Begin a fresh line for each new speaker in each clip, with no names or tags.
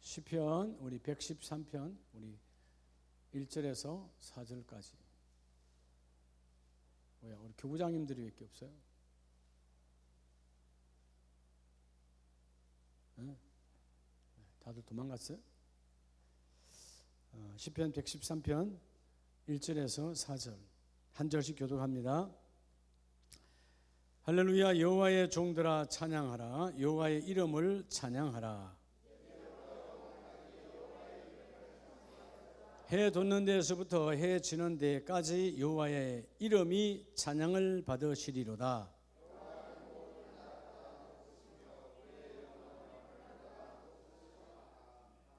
시편 우리 113편 우리 1절에서 4절까지. 뭐야, 우리 교구장님들이 왜 이렇게 없어요? 네? 다들 도망갔어요? 시편 113편 1절에서 4절 한 절씩 교독합니다. 할렐루야. 여호와의 종들아 찬양하라. 여호와의 이름을 찬양하라. 해 돋는 데에서부터 해 지는 데까지 여호와의 이름이 찬양을 받으시리로다.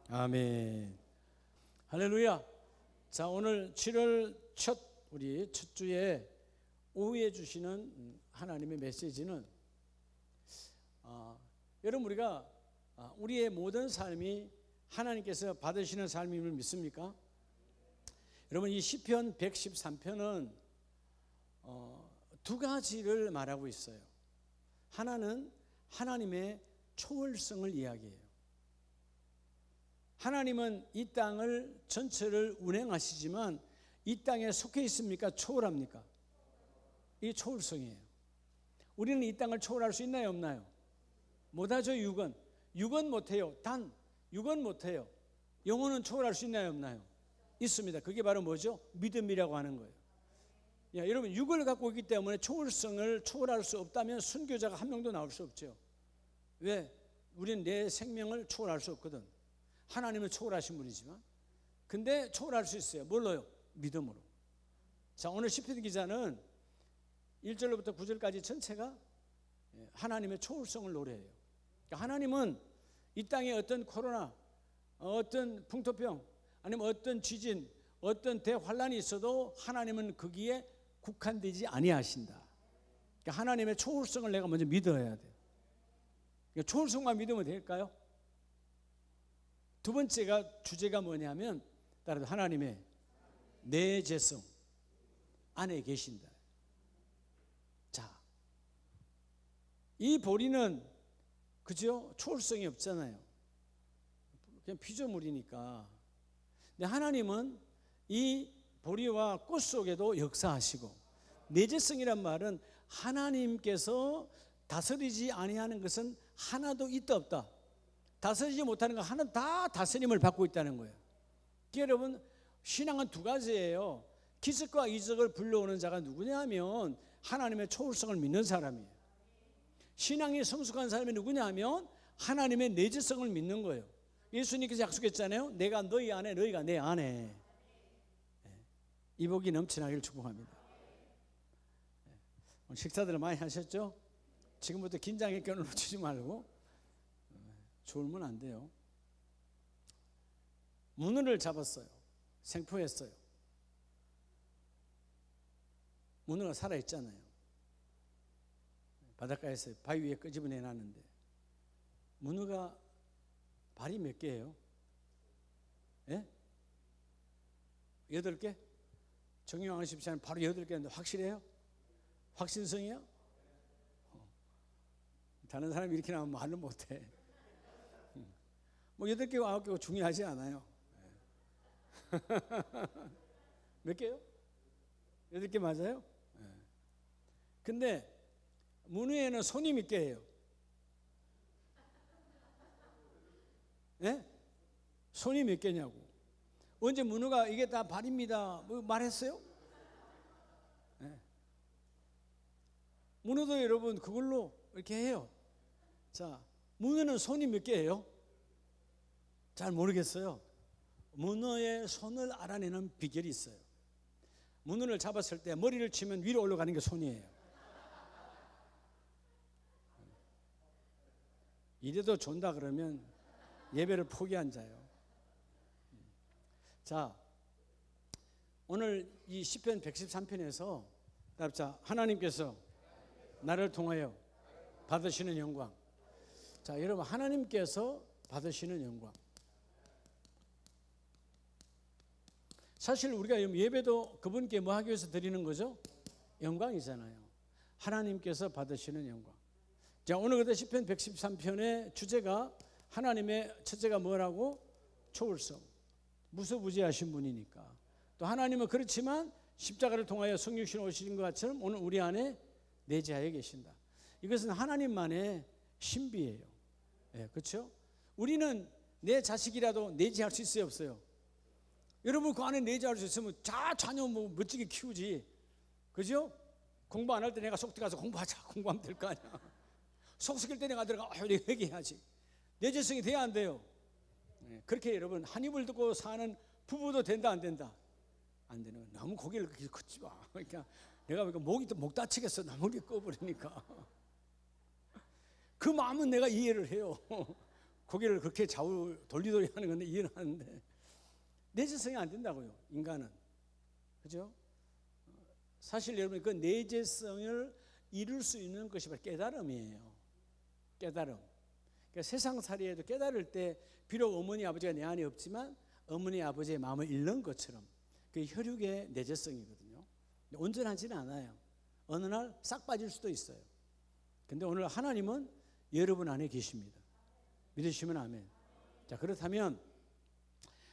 아멘. 할렐루야. 자, 오늘 7월 우리 첫 주에 오후에 주시는 하나님의 메시지는 여러분, 우리가 우리의 모든 삶이 하나님께서 받으시는 삶임을 믿습니까? 여러분, 이 시편 113편은 두 가지를 말하고 있어요. 하나는 하나님의 초월성을 이야기해요. 하나님은 이 땅을 전체를 운행하시지만 이 땅에 속해 있습니까? 초월합니까? 이 초월성이에요. 우리는 이 땅을 초월할 수 있나요, 없나요? 못하죠. 육은 못해요. 육은 못해요. 영혼은 초월할 수 있나요, 없나요? 있습니다. 그게 바로 뭐죠? 믿음이라고 하는 거예요. 여러분, 육을 갖고 있기 때문에 초월성을 초월할 수 없다면 순교자가 한 명도 나올 수 없죠. 왜? 우리는 내 생명을 초월할 수 없거든. 하나님은 초월하신 분이지만, 근데 초월할 수 있어요. 뭘로요? 믿음으로. 자, 오늘 시편 기자는 1절로부터 9절까지 전체가 하나님의 초월성을 노래해요. 그러니까 하나님은 이 땅에 어떤 코로나, 어떤 풍토병, 아니면 어떤 지진, 어떤 대환란이 있어도 하나님은 거기에 국한되지 아니하신다. 그러니까 하나님의 초월성을 내가 먼저 믿어야 돼요. 그러니까 초월성만 믿으면 될까요? 두 번째가 주제가 뭐냐면 따라서 하나님의 내재성 안에 계신다. 자, 이 보리는 그죠? 초월성이 없잖아요. 그냥 피조물이니까. 근데 하나님은 이 보리와 꽃 속에도 역사하시고, 내재성이란 말은 하나님께서 다스리지 아니하는 것은 하나도 있다 없다. 다스리지 못하는 거 하나 다 다스림을 받고 있다는 거예요. 여러분, 신앙은 두 가지예요. 기적과 이적을 불러오는 자가 누구냐 하면 하나님의 초월성을 믿는 사람이에요. 신앙이 성숙한 사람이 누구냐 하면 하나님의 내재성을 믿는 거예요. 예수님께서 약속했잖아요. 내가 너희 안에, 너희가 내 안에. 이 복이 넘치나기를 축복합니다. 오늘 식사들을 많이 하셨죠? 지금부터 긴장의 끈을 놓치지 말고 졸면 안 돼요. 문어를 잡았어요. 생포했어요. 문어가 살아있잖아요. 바닷가에서 바위 위에 끄집어내 놨는데 문어가 발이 몇 개예요? 예? 8개? 정유왕 십시는 바로 8개인데 확실해요? 확신성이요? 다른 사람이 이렇게 나오면 말을 못해. 뭐 8개고 9개고 중요하지 않아요. 몇 개요? 8개 맞아요? 근데 문어에는 손이 몇 개예요? 예? 손이 몇 개냐고. 언제 문어가 이게 다 발입니다 뭐 말했어요? 예. 문어도 여러분 그걸로 이렇게 해요. 자, 문어는 손이 몇 개예요? 잘 모르겠어요. 문어의 손을 알아내는 비결이 있어요. 문어를 잡았을 때 머리를 치면 위로 올라가는 게 손이에요. 이래도 존다 그러면 예배를 포기한 자요. 자, 오늘 이 시편 113편에서 자, 하나님께서 나를 통하여 받으시는 영광. 자, 여러분, 하나님께서 받으시는 영광. 사실 우리가 예배도 그분께 뭐 하기 위해서 드리는 거죠? 영광이잖아요. 하나님께서 받으시는 영광. 자, 오늘 그때 시편 113편의 주제가 하나님의 첫째가 뭐라고? 초월성. 무소부지하신 분이니까. 또 하나님은 그렇지만 십자가를 통하여 성육신 오신 것처럼 오늘 우리 안에 내재하여 계신다. 이것은 하나님만의 신비예요. 그렇죠? 우리는 내 자식이라도 내재할 수 있어요, 없어요? 여러분 그 안에 내재할 수 있으면 자녀 뭐 멋지게 키우지. 그죠? 공부 안 할 때 내가 속되 가서 공부하자. 공부하면 될 거 아니야. 속 썩일 때 내가 들어가 회개해야지. 내재성이 돼야 안 돼요. 그렇게 여러분 한 입을 듣고 사는 부부도 된다 안 된다? 안 되는 거야. 너무 고개를 그렇게 걷지 마. 그러니까 내가 목 다치겠어. 너무 이렇게 꺼버리니까. 그 마음은 내가 이해를 해요. 고개를 그렇게 좌우 돌리돌리 하는 건데 이해는 하는데 내재성이 안 된다고요. 인간은. 그죠? 사실 여러분 그 내재성을 이룰 수 있는 것이 바로 깨달음이에요. 깨달음. 그러니까 세상살이에도 깨달을 때 비록 어머니 아버지가 내 안에 없지만 어머니 아버지의 마음을 읽는 것처럼 그 혈육의 내재성이거든요. 온전하지는 않아요. 어느 날 싹 빠질 수도 있어요. 근데 오늘 하나님은 여러분 안에 계십니다. 믿으시면 아멘. 자, 그렇다면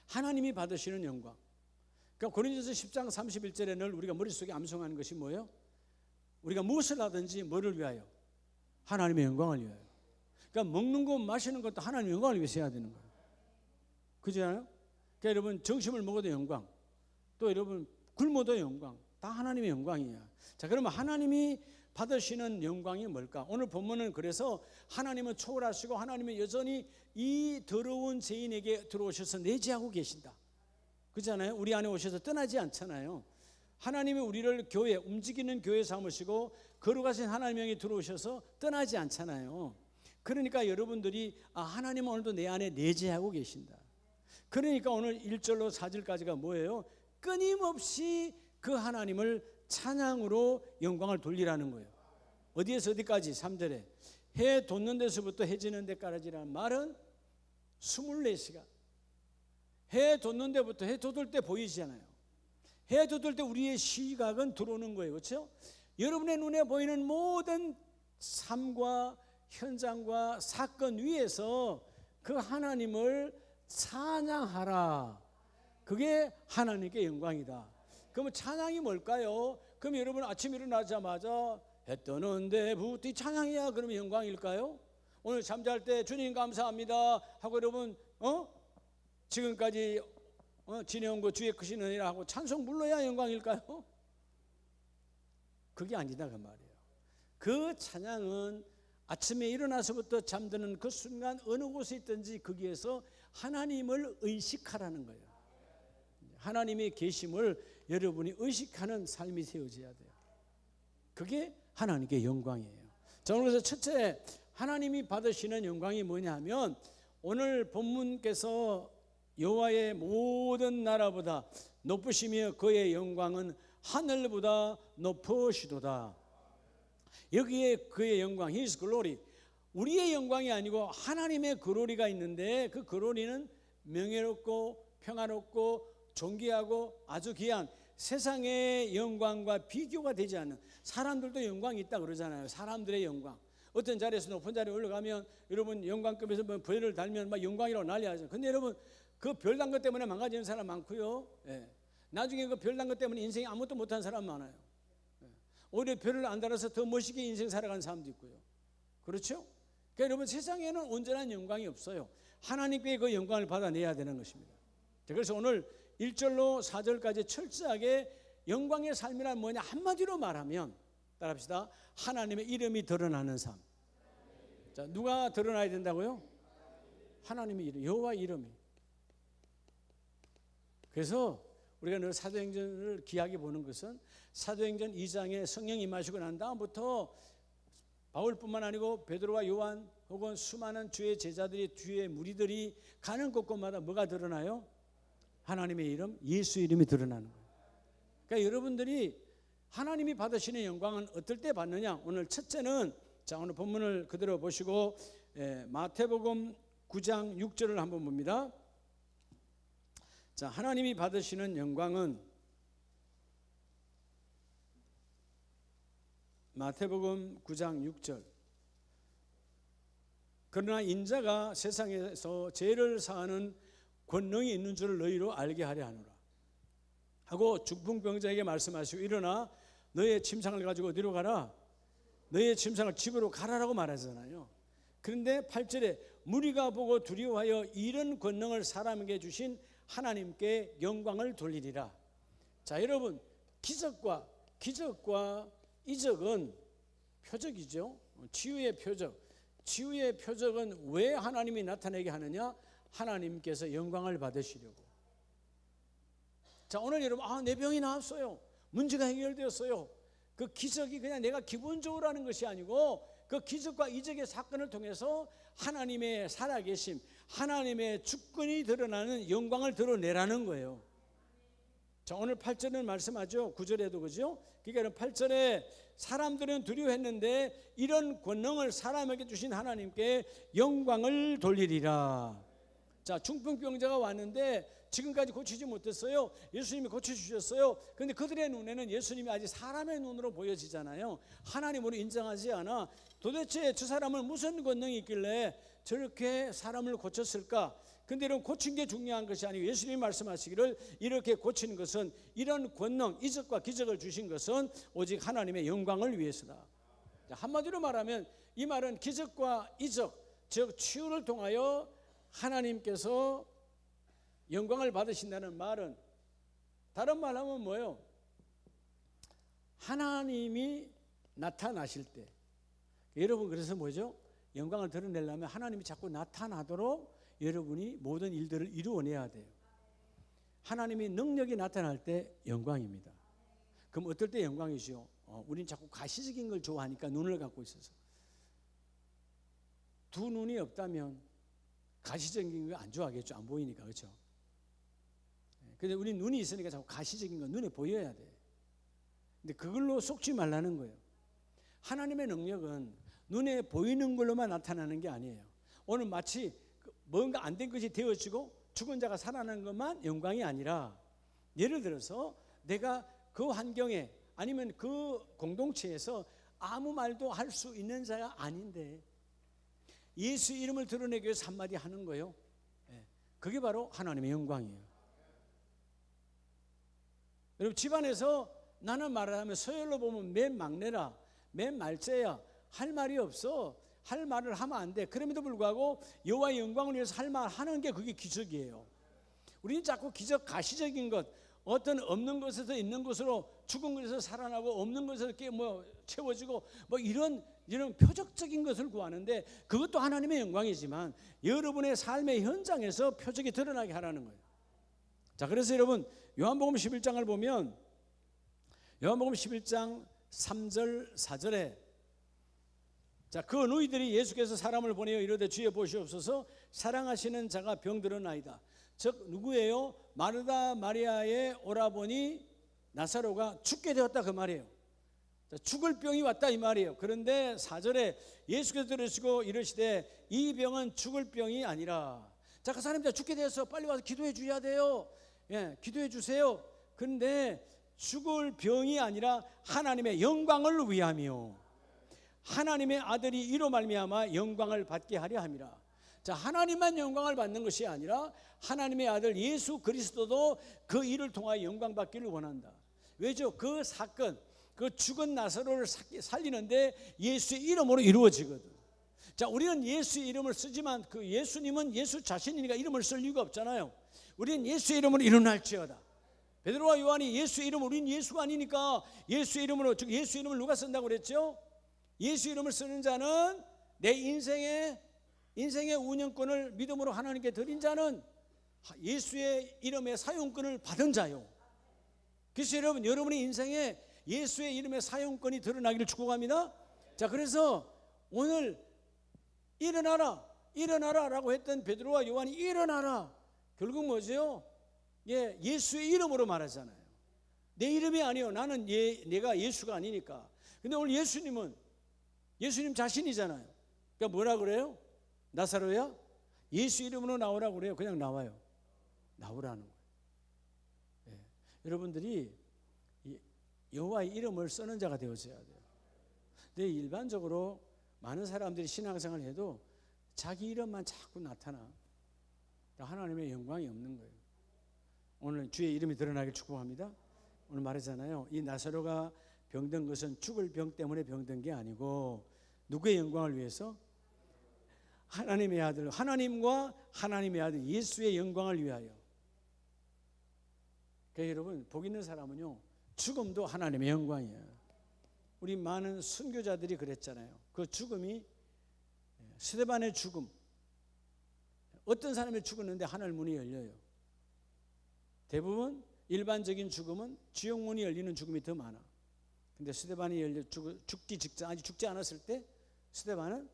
하나님이 받으시는 영광. 그러니까 고린도서 10장 31절에 늘 우리가 머릿속에 암송하는 것이 뭐예요? 우리가 무엇을 하든지 뭐를 위하여? 하나님의 영광을 위하여. 그러니까 먹는 것 마시는 것도 하나님의 영광을 위해서 해야 되는 거예요. 그렇잖아요? 그러니까 여러분 정심을 먹어도 영광, 또 여러분 굶어도 영광, 다 하나님의 영광이야. 자, 그러면 하나님이 받으시는 영광이 뭘까? 오늘 본문은 그래서 하나님은 초월하시고 하나님은 여전히 이 더러운 죄인에게 들어오셔서 내재하고 계신다. 그렇잖아요? 우리 안에 오셔서 떠나지 않잖아요. 하나님이 우리를 교회, 움직이는 교회 삼으시고 거룩하신 하나님의 영이 들어오셔서 떠나지 않잖아요. 그러니까 여러분들이 하나님은 오늘도 내 안에 내재하고 계신다. 그러니까 오늘 1절로 4절까지가 뭐예요? 끊임없이 그 하나님을 찬양으로 영광을 돌리라는 거예요. 어디에서 어디까지? 3절에 해 돋는 데서부터 해 지는 데까지라는 말은 24시간. 해 돋는 데부터 해 돋을 때 보이잖아요. 해 돋을 때 우리의 시각은 들어오는 거예요. 그렇죠? 여러분의 눈에 보이는 모든 삶과 현장과 사건 위에서 그 하나님을 찬양하라. 그게 하나님께 영광이다. 그러면 찬양이 뭘까요? 그럼 여러분 아침 일어나자마자 해 떠는 데부터 찬양이야. 그러면 영광일까요? 오늘 잠잘 때 주님 감사합니다 하고 여러분 지금까지 지내온 거 주의 크신 은혜라 하고 찬송 불러야 영광일까요? 그게 아니다 그 말이에요. 그 찬양은 아침에 일어나서부터 잠드는 그 순간 어느 곳에 있든지 거기에서 하나님을 의식하라는 거예요. 하나님의 계심을 여러분이 의식하는 삶이 세워져야 돼요. 그게 하나님께 영광이에요. 자, 그래서 첫째 하나님이 받으시는 영광이 뭐냐 하면 오늘 본문께서 여호와의 모든 나라보다 높으시며 그의 영광은 하늘보다 높으시도다. 여기에 그의 영광, His glory, 우리의 영광이 아니고 하나님의 글로리가 있는데 그 글로리는 명예롭고 평화롭고 존귀하고 아주 귀한 세상의 영광과 비교가 되지 않는, 사람들도 영광이 있다 그러잖아요. 사람들의 영광. 어떤 자리에서 높은 자리에 올라가면 여러분 영광급에서 뭐 별을 달면 막 영광이라고 난리하죠. 근데 여러분 그 별난 것 때문에 망가지는 사람 많고요. 나중에 그 별난 것 때문에 인생이 아무것도 못한 사람 많아요. 오히려 별을 안 달아서 더 멋있게 인생 살아가는 사람도 있고요. 그렇죠? 그러니까 여러분 세상에는 온전한 영광이 없어요. 하나님께 그 영광을 받아내야 되는 것입니다. 그래서 오늘 1절로 4절까지 철저하게 영광의 삶이란 뭐냐 한마디로 말하면 따라합시다. 하나님의 이름이 드러나는 삶. 자, 누가 드러나야 된다고요? 하나님의 이름, 여호와 이름이. 그래서 우리가 늘 사도행전을 귀하게 보는 것은 사도행전 2장에 성령이 임하시고 난 다음부터 바울뿐만 아니고 베드로와 요한 혹은 수많은 주의 제자들이 주의 무리들이 가는 곳곳마다 뭐가 드러나요? 하나님의 이름, 예수 이름이 드러나는 거예요. 그러니까 여러분들이 하나님이 받으시는 영광은 어떨 때 받느냐? 오늘 첫째는 자, 오늘 본문을 그대로 보시고 마태복음 9장 6절을 한번 봅니다. 자, 하나님이 받으시는 영광은 마태복음 9장 6절. 그러나 인자가 세상에서 죄를 사하는 권능이 있는 줄을 너희로 알게 하려 하노라 하고 중풍병자에게 말씀하시고 일어나 너의 침상을 가지고 어디로 가라? 너의 침상을 집으로 가라라고 말하잖아요. 그런데 8절에 무리가 보고 두려워하여 이런 권능을 사람에게 주신 하나님께 영광을 돌리리라. 자, 여러분, 기적과 이적은 표적이죠. 치유의 표적. 치유의 표적은 왜 하나님이 나타내게 하느냐? 하나님께서 영광을 받으시려고. 자, 오늘 여러분, 내 병이 나았어요. 문제가 해결되었어요. 그 기적이 그냥 내가 기본적으로 하는 것이 아니고 그 기적과 이적의 사건을 통해서 하나님의 살아계심, 하나님의 주권이 드러나는 영광을 드러내라는 거예요. 자, 오늘 8절은 말씀하죠. 9절에도 그죠? 그러니까 8절에 사람들은 두려워했는데 이런 권능을 사람에게 주신 하나님께 영광을 돌리리라. 자, 중풍병자가 왔는데 지금까지 고치지 못했어요. 예수님이 고쳐주셨어요. 그런데 그들의 눈에는 예수님이 아직 사람의 눈으로 보여지잖아요. 하나님으로 인정하지 않아. 도대체 저 사람은 무슨 권능이 있길래 저렇게 사람을 고쳤을까? 근데 이런 고친 게 중요한 것이 아니고 예수님이 말씀하시기를 이렇게 고치는 것은 이런 권능, 이적과 기적을 주신 것은 오직 하나님의 영광을 위해서다. 한마디로 말하면 이 말은 기적과 이적, 즉 치유를 통하여 하나님께서 영광을 받으신다는 말은 다른 말하면 뭐예요? 하나님이 나타나실 때 여러분 그래서 뭐죠? 영광을 드러내려면 하나님이 자꾸 나타나도록 여러분이 모든 일들을 이루어내야 돼요. 하나님이 능력이 나타날 때 영광입니다. 그럼 어떨 때 영광이죠? 우린 자꾸 가시적인 걸 좋아하니까 눈을 갖고 있어서 두 눈이 없다면 가시적인 거 안 좋아하겠죠. 안 보이니까. 그렇죠? 근데 우리 눈이 있으니까 자꾸 가시적인 건 눈에 보여야 돼. 근데 그걸로 속지 말라는 거예요. 하나님의 능력은 눈에 보이는 걸로만 나타나는 게 아니에요. 오늘 마치 뭔가 안 된 것이 되어지고 죽은 자가 살아나는 것만 영광이 아니라 예를 들어서 내가 그 환경에 아니면 그 공동체에서 아무 말도 할 수 있는 자가 아닌데 예수 이름을 드러내기 위해서 한마디 하는 거예요. 그게 바로 하나님의 영광이에요. 여러분 집안에서 나는 말을 하면 서열로 보면 맨 막내라 맨 말째야 할 말이 없어. 할 말을 하면 안 돼. 그럼에도 불구하고 여호와의 영광을 위해서 할 말 하는 게 그게 기적이에요. 우리는 자꾸 기적 가시적인 것 어떤 없는 것에서 있는 것으로 죽은 것에서 살아나고 없는 것에서 채워지고 이런 표적적인 것을 구하는데 그것도 하나님의 영광이지만 여러분의 삶의 현장에서 표적이 드러나게 하라는 거예요. 자, 그래서 여러분 요한복음 11장을 보면 요한복음 11장 3절 4절에 자, 그 너희들이 예수께서 사람을 보내어 이르되 주여 보시옵소서 사랑하시는 자가 병들었나이다. 즉 누구예요? 마르다 마리아의 오라버니 나사로가 죽게 되었다 그 말이에요. 자, 죽을 병이 왔다 이 말이에요. 그런데 4절에 예수께서 들으시고 이르시되 이 병은 죽을 병이 아니라 자, 그 사람이 죽게 되어서 빨리 와서 기도해 주셔야 돼요. 기도해 주세요. 그런데 죽을 병이 아니라 하나님의 영광을 위함이요 하나님의 아들이 이로 말미암아 영광을 받게 하려 함이라. 자, 하나님만 영광을 받는 것이 아니라 하나님의 아들 예수 그리스도도 그 일을 통하여 영광 받기를 원한다. 왜죠? 그 사건, 그 죽은 나사로를 살리는데 예수의 이름으로 이루어지거든. 자, 우리는 예수의 이름을 쓰지만 그 예수님은 예수 자신이니까 이름을 쓸 이유가 없잖아요. 우리는 예수의 이름으로 일어날지어다. 베드로와 요한이 예수의 이름, 우리는 예수가 아니니까 예수의 이름으로, 즉 예수 이름을 누가 쓴다고 그랬죠? 예수 이름을 쓰는 자는 내 인생의 운영권을 믿음으로 하나님께 드린 자는 예수의 이름의 사용권을 받은 자요. 그래서 여러분, 여러분의 인생에 예수의 이름의 사용권이 드러나기를 축복합니다. 자, 그래서 오늘 일어나라 라고 했던 베드로와 요한이 일어나라. 결국 뭐죠? 예수의 이름으로 말하잖아요. 내 이름이 아니요. 나는 내가 예수가 아니니까. 근데 오늘 예수님 자신이잖아요. 그러니까 뭐라 그래요? 나사로야? 예수 이름으로 나오라고 그래요. 그냥 나와요. 나오라는 거예요. 여러분들이 여호와의 이름을 쓰는 자가 되어져야 돼요. 근데 일반적으로 많은 사람들이 신앙생활을 해도 자기 이름만 자꾸 나타나. 하나님의 영광이 없는 거예요. 오늘 주의 이름이 드러나길 축복합니다. 오늘 말했잖아요. 이 나사로가 병든 것은 죽을 병 때문에 병든 게 아니고 누구의 영광을 위해서? 하나님의 아들, 하나님과 하나님의 아들 예수의 영광을 위하여. 그러니까 여러분, 복 있는 사람은요, 죽음도 하나님의 영광이에요. 우리 많은 선교자들이 그랬잖아요. 그 죽음이, 스데반의 죽음, 어떤 사람이 죽었는데 하늘 문이 열려요. 대부분 일반적인 죽음은 지옥 문이 열리는 죽음이 더 많아. 근데 스데반이 열려 죽기 직전, 아직 죽지 않았을 때 스데반은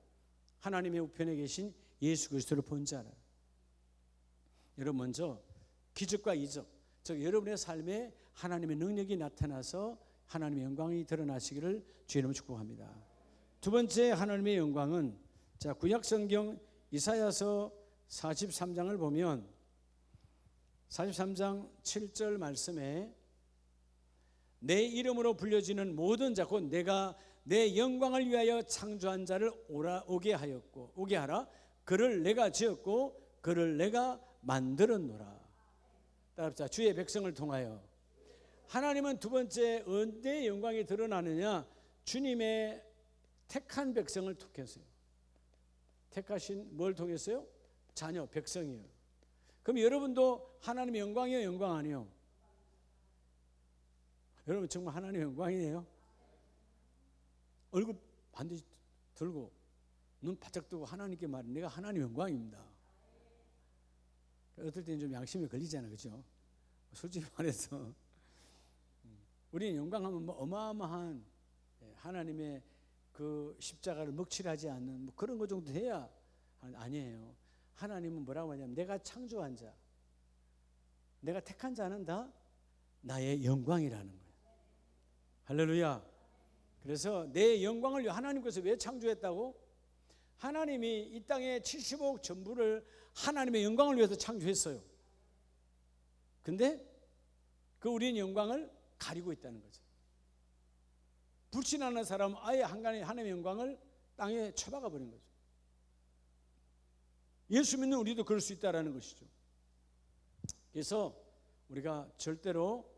하나님의 우편에 계신 예수 그리스도를 본 자라. 여러분, 먼저 기적과 이적, 즉 여러분의 삶에 하나님의 능력이 나타나서 하나님의 영광이 드러나시기를 주의 이름으로 축복합니다. 두 번째 하나님의 영광은, 자, 구약 성경 이사야서 43장을 보면 43장 7절 말씀에 내 이름으로 불려지는 모든 자, 곧 내가 내 영광을 위하여 창조한 자를 오게 하라. 그를 내가 지었고 그를 내가 만들었노라. 따라합시다. 주의 백성을 통하여. 하나님은 두 번째 언제 영광이 드러나느냐? 주님의 택한 백성을 통해서요. 택하신 뭘 통해서요? 자녀, 백성이에요. 그럼 여러분도 하나님의 영광이에요, 영광 아니에요? 여러분 정말 하나님의 영광이에요. 얼굴 반드시 들고 눈 바짝 뜨고 하나님께 말해, 내가 하나님의 영광입니다. 어떨 때는 좀 양심이 걸리잖아요, 그렇죠? 솔직히 말해서 우리는 영광하면 뭐 어마어마한 하나님의 그 십자가를 먹칠하지 않는 뭐 그런 거 정도 돼야, 아니에요. 하나님은 뭐라고 하냐면 내가 창조한 자, 내가 택한 자는 다 나의 영광이라는 거예요. 할렐루야. 그래서 내 영광을 위해 하나님께서 왜 창조했다고? 하나님이 이 땅에 75억 전부를 하나님의 영광을 위해서 창조했어요. 근데 그 우리는 영광을 가리고 있다는 거죠. 불신하는 사람은 아예 하나님의 영광을 땅에 쳐박아 버린 거죠. 예수 믿는 우리도 그럴 수 있다는 것이죠. 그래서 우리가 절대로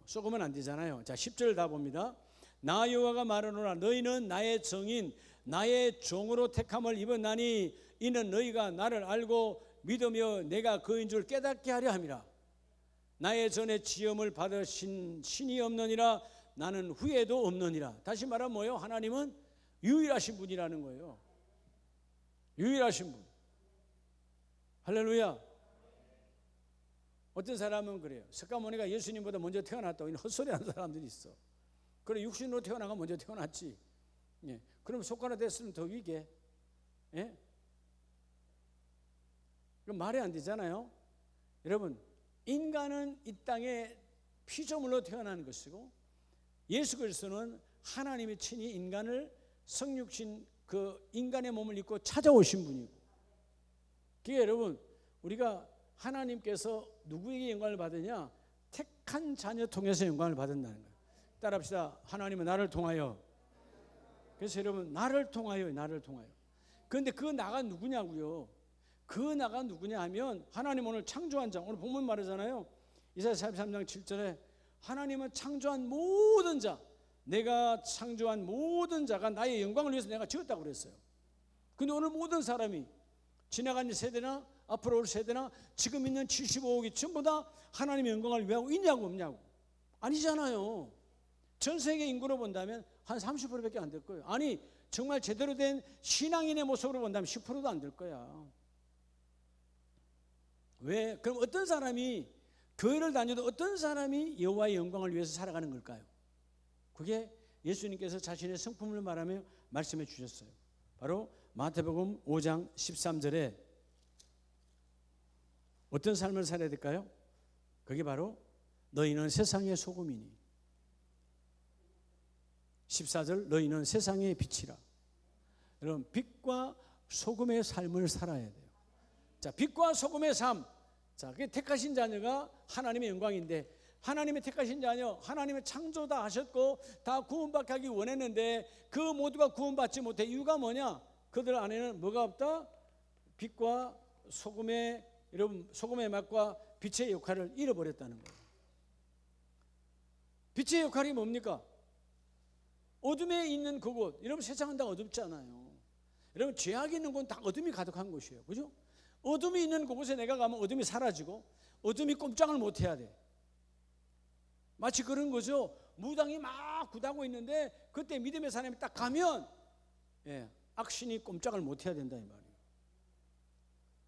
쏘으면 안 되잖아요. 자, 10절 다 봅니다. 나 여호와가 말하노라, 너희는 나의 정인 나의 종으로 택함을 입었나니 이는 너희가 나를 알고 믿으며 내가 그인 줄 깨닫게 하려 함이라. 나의 전에 지음을 받으신 신이 없느니라. 나는 후에도 없느니라. 다시 말하면 뭐예요? 하나님은 유일하신 분이라는 거예요. 유일하신 분. 할렐루야. 어떤 사람은 그래요. 석가모니가 예수님보다 먼저 태어났다고 헛소리하는 사람들이 있어. 그래, 육신으로 태어나가 먼저 태어났지. 예. 그럼 속가나 됐으면 더 위게. 예? 그럼 말이 안 되잖아요. 여러분, 인간은 이 땅에 피조물로 태어나는 것이고 예수 그리스도는 하나님이 친히 인간을 성육신 그 인간의 몸을 입고 찾아오신 분이고, 그게 여러분 우리가 하나님께서 누구에게 영광을 받으냐? 택한 자녀 통해서 영광을 받는다는 거예요. 따라합시다. 하나님은 나를 통하여. 그래서 여러분, 나를 통하여. 그런데 그 나가 누구냐고요? 그 나가 누구냐 하면 하나님 오늘 창조한 자, 오늘 본문 말하잖아요. 이사야 43장 7절에 하나님은 창조한 모든 자, 내가 창조한 모든 자가 나의 영광을 위해서 내가 지었다고 그랬어요. 근데 오늘 모든 사람이 지나간 세대나 앞으로 올 세대나 지금 있는 75억이 전부 다 하나님의 영광을 위하고 있냐고 없냐고? 아니잖아요. 전 세계 인구로 본다면 한 30%밖에 안 될 거예요. 아니, 정말 제대로 된 신앙인의 모습으로 본다면 10%도 안 될 거야. 왜? 그럼 어떤 사람이 교회를 다녀도 어떤 사람이 여호와의 영광을 위해서 살아가는 걸까요? 그게 예수님께서 자신의 성품을 말하며 말씀해 주셨어요. 바로 마태복음 5장 13절에 어떤 삶을 살아야 될까요? 그게 바로 너희는 세상의 소금이니. 14절 너희는 세상의 빛이라. 여러분, 빛과 소금의 삶을 살아야 돼요. 자, 빛과 소금의 삶. 자, 그게 택하신 자녀가 하나님의 영광인데, 하나님의 택하신 자녀, 하나님의 창조 다 하셨고 다 구원받게 하기 원했는데 그 모두가 구원받지 못해. 이유가 뭐냐? 그들 안에는 뭐가 없다? 빛과 소금의 여러분 소금의 맛과 빛의 역할을 잃어버렸다는 거예요. 빛의 역할이 뭡니까? 어둠에 있는 그곳. 여러분 세상은 다 어둡잖아요. 여러분 죄악이 있는 곳은 다 어둠이 가득한 곳이에요. 그죠? 어둠이 있는 그곳에 내가 가면 어둠이 사라지고 어둠이 꼼짝을 못해야 돼. 마치 그런 거죠. 무당이 막 굿하고 있는데 그때 믿음의 사람이 딱 가면 악신이 꼼짝을 못해야 된다 이 말이에요.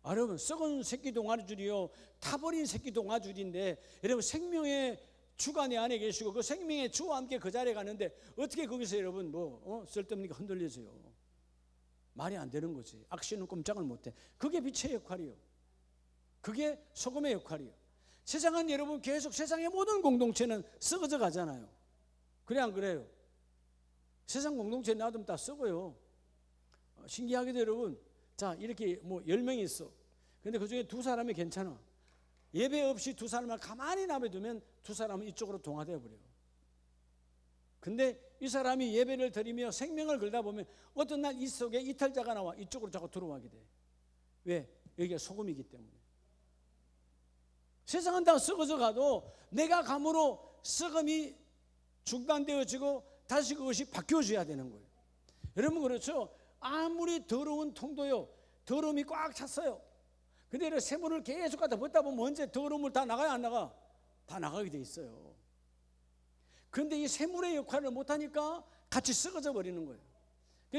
여러분 썩은 새끼 동아줄이요 타버린 새끼 동아줄인데 여러분 생명의 주가 내 안에 계시고 그 생명의 주와 함께 그 자리에 가는데 어떻게 거기서 여러분 쓸데없는 게 흔들려져요. 말이 안 되는 거지. 악신은 꼼짝을 못해. 그게 빛의 역할이요. 그게 소금의 역할이요. 세상은 여러분 계속 세상의 모든 공동체는 썩어져 가잖아요. 그래 안 그래요? 세상 공동체 놔두면 다 썩어요. 신기하게도 여러분 자 이렇게 10명이 있어. 근데 그중에 2사람이 괜찮아. 예배 없이 2사람을 가만히 놔두면 2사람은 이쪽으로 동화되어 버려요. 근데 이 사람이 예배를 드리며 생명을 걸다 보면 어떤 날 이 속에 이탈자가 나와 이쪽으로 자꾸 들어가게 돼. 왜? 여기가 소금이기 때문에. 세상은 다 썩어져 가도 내가 감으로 썩음이 중단되어지고 다시 그것이 바뀌어져야 되는 거예요. 여러분 그렇죠? 아무리 더러운 통도요 더러움이 꽉 찼어요. 근데 세물을 계속 갖다 벗다 보면 언제 더러움을 다 나가야 안 나가? 다 나가게 돼 있어요. 그런데 이 세물의 역할을 못하니까 같이 썩어져 버리는 거예요.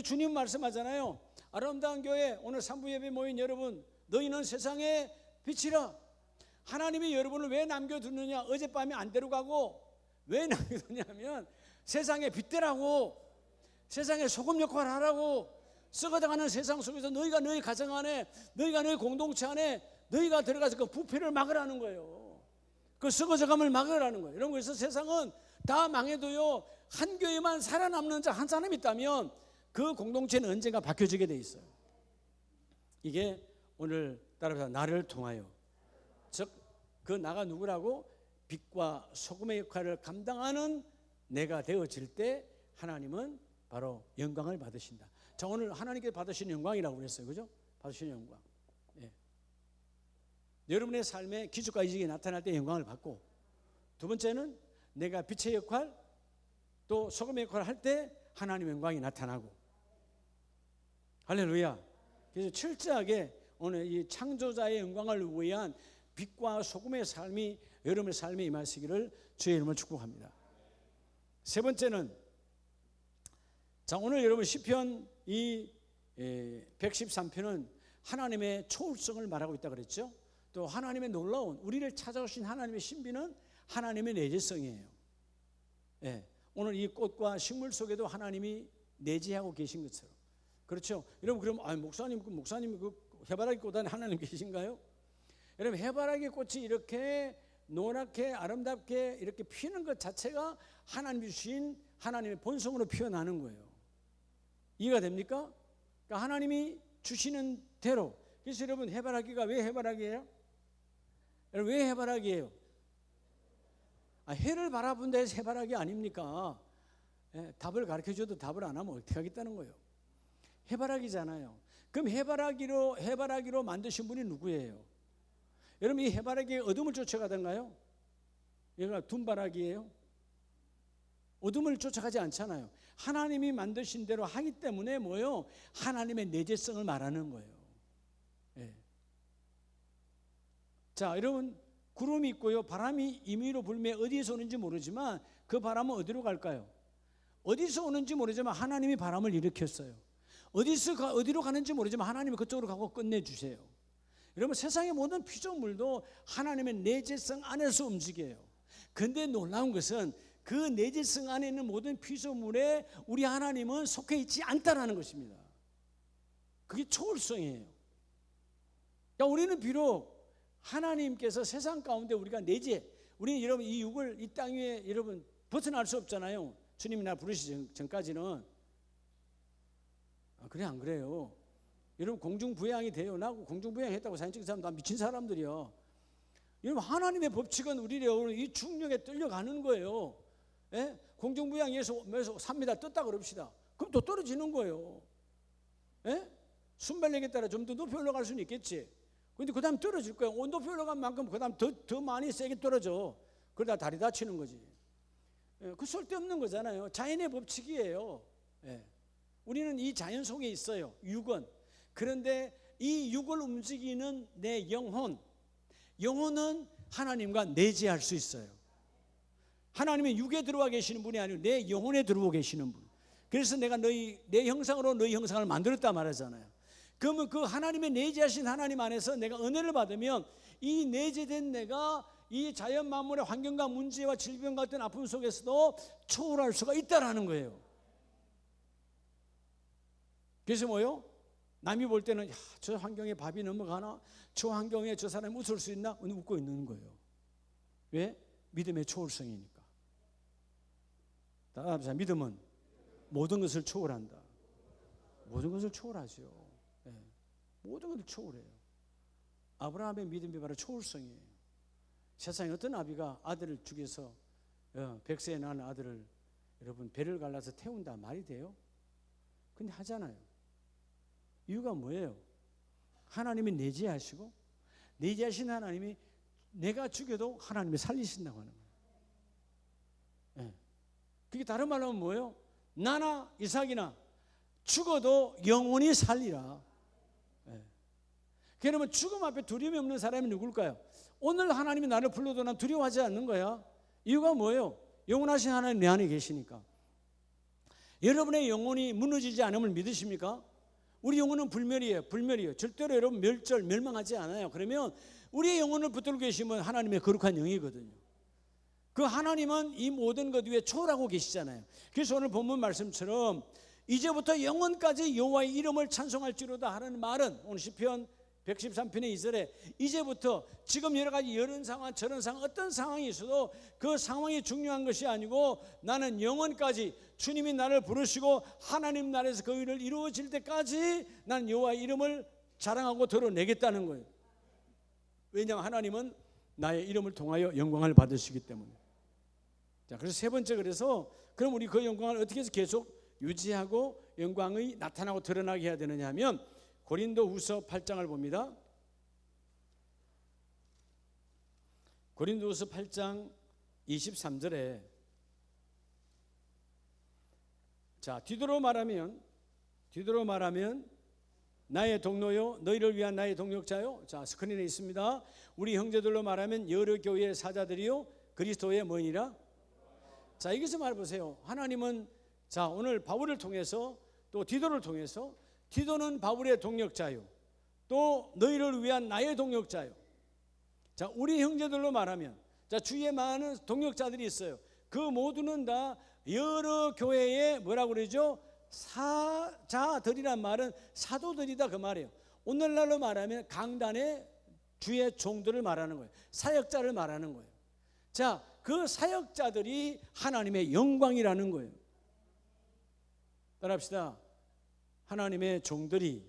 주님 말씀하잖아요. 아름다운 교회 오늘 3부 예배 모인 여러분 너희는 세상의 빛이라. 하나님이 여러분을 왜 남겨두느냐. 어젯밤에 안 데려가고 왜 남겨두냐면 세상의 빛대라고 세상의 소금 역할을 하라고. 썩어가는 세상 속에서 너희가 너희 가정 안에 너희가 너희 공동체 안에 너희가 들어가서 그 부패를 막으라는 거예요. 그 썩어져감을 막으라는 거예요. 이런 거에서 세상은 다 망해도요 한 교회만 살아남는 자 한 사람이 있다면 그 공동체는 언젠가 바뀌어지게 돼 있어요. 이게 오늘 따라서 나를 통하여 즉 그 나가 누구라고? 빛과 소금의 역할을 감당하는 내가 되어질 때 하나님은 바로 영광을 받으신다. 자 오늘 하나님께 받으시는 영광이라고 그랬어요. 그죠? 받으시는 영광. 여러분의 삶에 기적과 이적이 나타날 때 영광을 받고 두 번째는 내가 빛의 역할 또 소금의 역할을 할 때 하나님의 영광이 나타나고 할렐루야. 그래서 철저하게 오늘 이 창조자의 영광을 위한 빛과 소금의 삶이 여러분의 삶에 임하시기를 주의 이름으로 축복합니다. 세 번째는 자 오늘 여러분 시편 이 113편은 하나님의 초월성을 말하고 있다 그랬죠. 또 하나님의 놀라운 우리를 찾아오신 하나님의 신비는 하나님의 내재성이에요. 오늘 이 꽃과 식물 속에도 하나님이 내재하고 계신 것처럼 그렇죠. 여러분 그럼 목사님 그 해바라기 꽃 안에 하나님 계신가요? 여러분 해바라기 꽃이 이렇게 노랗게 아름답게 이렇게 피는 것 자체가 하나님이 주신 하나님의 본성으로 피어나는 거예요. 이해가 됩니까? 그러니까 하나님이 주시는 대로. 그래서 여러분 해바라기가 왜 해바라기예요? 여러분 왜 해바라기예요? 해를 바라본다 해서 해바라기 아닙니까? 답을 가르쳐줘도 답을 안 하면 어떻게 하겠다는 거예요? 해바라기잖아요. 그럼 해바라기로 만드신 분이 누구예요? 여러분 이 해바라기의 어둠을 쫓아가던가요? 얘가 둔바라기예요? 어둠을 쫓아가지 않잖아요. 하나님이 만드신 대로 하기 때문에 뭐예요? 하나님의 내재성을 말하는 거예요. 자 여러분 구름이 있고요 바람이 임의로 불며 어디에서 오는지 모르지만 그 바람은 어디로 갈까요? 어디서 오는지 모르지만 하나님이 바람을 일으켰어요. 어디로 가는지 모르지만 하나님이 그쪽으로 가고 끝내주세요. 여러분 세상의 모든 피조물도 하나님의 내재성 안에서 움직여요. 그런데 놀라운 것은 그 내재성 안에 있는 모든 피조물에 우리 하나님은 속해 있지 않다라는 것입니다. 그게 초월성이에요. 그러니까 우리는 비록 하나님께서 세상 가운데 우리가 우리는 여러분 이 육을 이 땅 위에 여러분 벗어날 수 없잖아요. 주님이 나 부르시기 전까지는. 그래 안 그래요? 여러분 공중부양이 돼요. 나 공중부양했다고 사진 찍은 사람 다 미친 사람들이요. 여러분 하나님의 법칙은 우리를 이 중력에 떨려가는 거예요. 공중부양에서 3m 떴다 그럽시다. 그럼 또 떨어지는 거예요. 순발력에 따라 좀 더 높이 올라갈 수는 있겠지. 근데 그 다음 떨어질 거야. 높이 올라간 만큼 그 다음 더 많이 세게 떨어져. 그러다 다리 다치는 거지. 그 쓸데없는 거잖아요. 자연의 법칙이에요. 우리는 이 자연 속에 있어요. 육은. 그런데 이 육을 움직이는 내 영혼은 하나님과 내재할 수 있어요. 하나님은 육에 들어와 계시는 분이 아니고 내 영혼에 들어오고 계시는 분. 그래서 내가 내 형상으로 너희 형상을 만들었다 말하잖아요. 그러면 그 하나님의 내재하신 하나님 안에서 내가 은혜를 받으면 이 내재된 내가 이 자연 만물의 환경과 문제와 질병 같은 아픔 속에서도 초월할 수가 있다라는 거예요. 그래서 뭐요? 남이 볼 때는 야, 저 환경에 밥이 넘어가나? 저 환경에 저 사람이 웃을 수 있나? 웃고 있는 거예요. 왜? 믿음의 초월성이니까. 따라합시다. 믿음은 모든 것을 초월한다. 모든 것을 초월하죠. 모든 것을 초월해요. 아브라함의 믿음이 바로 초월성이에요. 세상에 어떤 아비가 아들을 죽여서 100세에 낳은 아들을 여러분 배를 갈라서 태운다 말이 돼요? 근데 하잖아요. 이유가 뭐예요? 하나님이 내재하시고 내재하신 하나님이 내가 죽여도 하나님이 살리신다고 하는 거예요. 그게 다른 말로 하면 뭐예요? 나나 이삭이나 죽어도 영원히 살리라. 그러면 죽음 앞에 두려움이 없는 사람이 누굴까요? 오늘 하나님이 나를 불러도 난 두려워하지 않는 거야. 이유가 뭐예요? 영원하신 하나님 내 안에 계시니까. 여러분의 영혼이 무너지지 않음을 믿으십니까? 우리 영혼은 불멸이에요. 절대로 여러분 멸망하지 않아요. 그러면 우리의 영혼을 붙들고 계시면 하나님의 거룩한 영이거든요. 그 하나님은 이 모든 것 위에 초월하고 계시잖아요. 그래서 오늘 본문 말씀처럼 이제부터 영원까지 여호와의 이름을 찬송할지로다 하는 말은 오늘 시편 113편의 2절에 이제부터 지금 여러 가지 이런 상황 저런 상황 어떤 상황이 있어도 그 상황이 중요한 것이 아니고 나는 영원까지 주님이 나를 부르시고 하나님 나라에서 그 일을 이루어질 때까지 나는 여호와의 이름을 자랑하고 드러내겠다는 거예요. 왜냐하면 하나님은 나의 이름을 통하여 영광을 받으시기 때문에. 자, 그래서 세 번째, 그래서 그럼 우리 그 영광을 어떻게 해서 계속 유지하고 영광이 나타나고 드러나게 해야 되느냐 하면 고린도후서 8장을 봅니다. 고린도후서 8장 23절에 자, 뒤돌아 말하면 나의 동료요 너희를 위한 나의 동력자요. 자, 스크린에 있습니다. 우리 형제들로 말하면 여러 교회의 사자들이요 그리스도의 뭐니라. 자, 여기서 말해보세요. 하나님은 자 오늘 바울을 통해서 또 디도를 통해서 디도는 바울의 동력자요 또 너희를 위한 나의 동력자요. 자, 우리 형제들로 말하면 자 주위에 많은 동력자들이 있어요. 그 모두는 다 여러 교회의 뭐라고 그러죠? 사자들이란 말은 사도들이다 그 말이에요. 오늘날로 말하면 강단의 주의 종들을 말하는 거예요. 사역자를 말하는 거예요. 자, 그 사역자들이 하나님의 영광이라는 거예요. 따라합시다. 하나님의 종들이,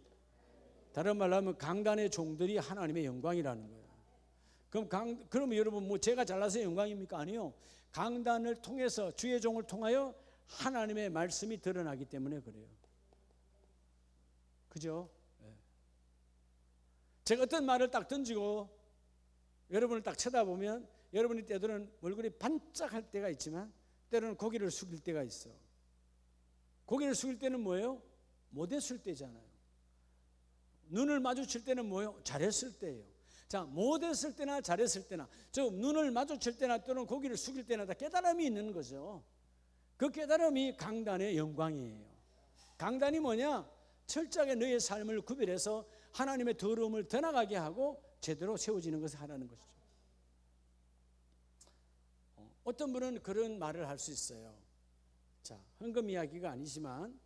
다른 말로 하면 강단의 종들이 하나님의 영광이라는 거예요. 그럼 여러분 뭐 제가 잘나서 영광입니까? 아니요. 강단을 통해서 주의 종을 통하여 하나님의 말씀이 드러나기 때문에 그래요. 그죠? 제가 어떤 말을 딱 던지고 여러분을 딱 쳐다보면 여러분이 때로는 얼굴이 반짝할 때가 있지만 때로는 고개를 숙일 때가 있어. 고개를 숙일 때는 뭐예요? 못했을 때잖아요. 눈을 마주칠 때는 뭐예요? 잘했을 때예요. 자, 못했을 때나 잘했을 때나 즉 눈을 마주칠 때나 또는 고개를 숙일 때나 다 깨달음이 있는 거죠. 그 깨달음이 강단의 영광이에요. 강단이 뭐냐? 철저하게 너의 삶을 구별해서 하나님의 더러움을 드러나게 하고 제대로 세워지는 것을 하라는 것이죠. 어떤 분은 그런 말을 할 수 있어요. 자, 헌금 이야기가 아니지만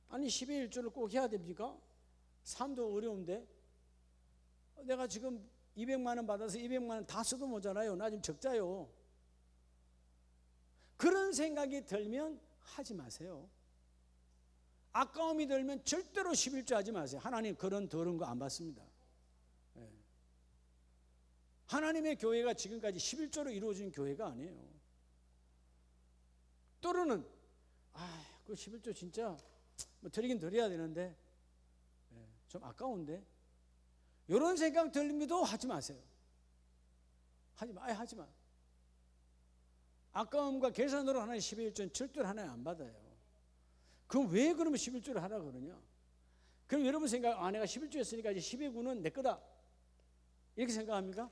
아니 10의 1조를 꼭 해야 됩니까? 삶도 어려운데 내가 지금 200만 원 받아서 200만 원 다 써도 모자라요. 나 지금 적자요. 그런 생각이 들면 하지 마세요. 아까움이 들면 절대로 11조 하지 마세요. 하나님 그런 더러운 거 안 받습니다. 하나님의 교회가 지금까지 11조로 이루어진 교회가 아니에요. 또는 그 11조 진짜 뭐 드리긴 드려야 되는데 좀 아까운데, 이런 생각 들림에도 하지 마세요. 하지 마. 아까움과 계산으로 하나님 11조는 절대로 하나님 안 받아요. 그럼 왜 그러면 11조를 하라 그러냐? 그럼 여러분 생각, 내가 11조 했으니까 이제 10의 9는 내 거다, 이렇게 생각합니까?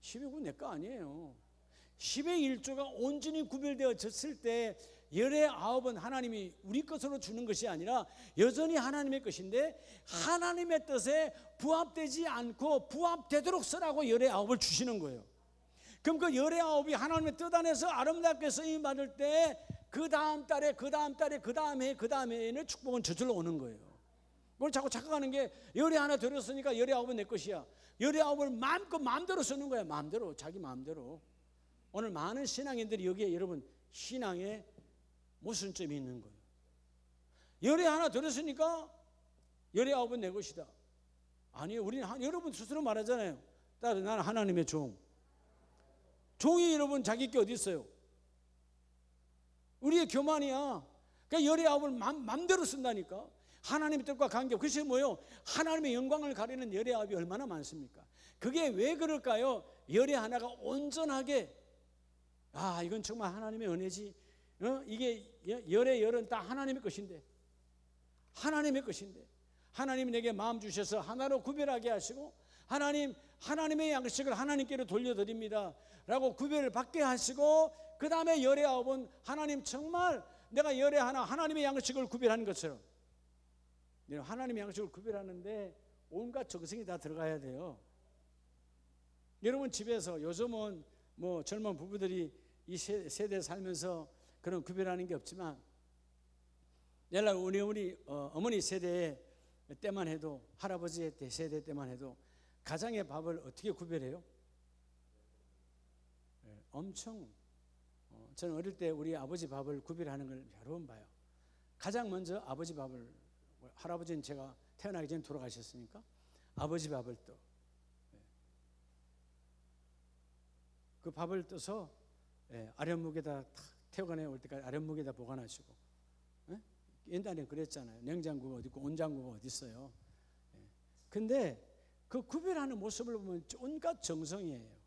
10의 9는 내 거 아니에요. 10의 1조가 온전히 구별되어졌을 때 열의 9은 하나님이 우리 것으로 주는 것이 아니라 여전히 하나님의 것인데, 하나님의 뜻에 부합되지 않고 부합되도록 쓰라고 열의 9을 주시는 거예요. 그럼 그 열의 9이 하나님의 뜻 안에서 아름답게 쓰임 받을 때 그 다음 달에, 그 다음 달에, 그 다음 해, 그 다음 해에는 축복은 저절로 오는 거예요. 그걸 자꾸 착각하는 게, 열의 하나 들었으니까 열의 9은 내 것이야. 열의 9을 마음대로 쓰는 거야. 마음대로, 자기 마음대로. 오늘 많은 신앙인들이 여기에 여러분 신앙에 모순점이 있는 거예요. 열의 하나 들었으니까 열의 9은 내 것이다. 아니요, 우리는 여러분 스스로 말하잖아요. 나는 하나님의 종. 종이 여러분 자기 게 어디 있어요? 우리의 교만이야. 그러니까 열의 9을 마음대로 쓴다니까. 하나님의 뜻과 관계. 그것이 뭐예요? 하나님의 영광을 가리는 열의 9이 얼마나 많습니까? 그게 왜 그럴까요? 열의 하나가 온전하게, 이건 정말 하나님의 은혜지. 이게 열의 열은 다 하나님의 것인데, 하나님의 것인데, 하나님이 내게 마음 주셔서 하나로 구별하게 하시고, 하나님의 양식을 하나님께로 돌려드립니다 라고 구별을 받게 하시고, 그 다음에 열의 9은 하나님 정말 내가 열의 하나, 하나님의 양식을 구별하는 것처럼, 하나님의 양식을 구별하는데 온갖 정성이 다 들어가야 돼요. 여러분 집에서 요즘은 뭐 젊은 부부들이 이 세대에 살면서 그런 구별하는 게 없지만, 옛날 우리 어머니 세대 때만 해도, 할아버지 세대 때만 해도 가장의 밥을 어떻게 구별해요? 엄청, 저는 어릴 때 우리 아버지 밥을 구별하는 걸 여러 번 봐요. 가장 먼저 아버지 밥을, 할아버지는 제가 태어나기 전에 돌아가셨으니까 아버지 밥을 떠, 그 밥을 떠서 아랫목에다 태어가내 올 때까지 아랫목에다 보관하시고, 옛날에 그랬잖아요. 냉장고가 어디 있고 온장고가 어디 있어요. 근데 그 구별하는 모습을 보면 온갖 정성이에요.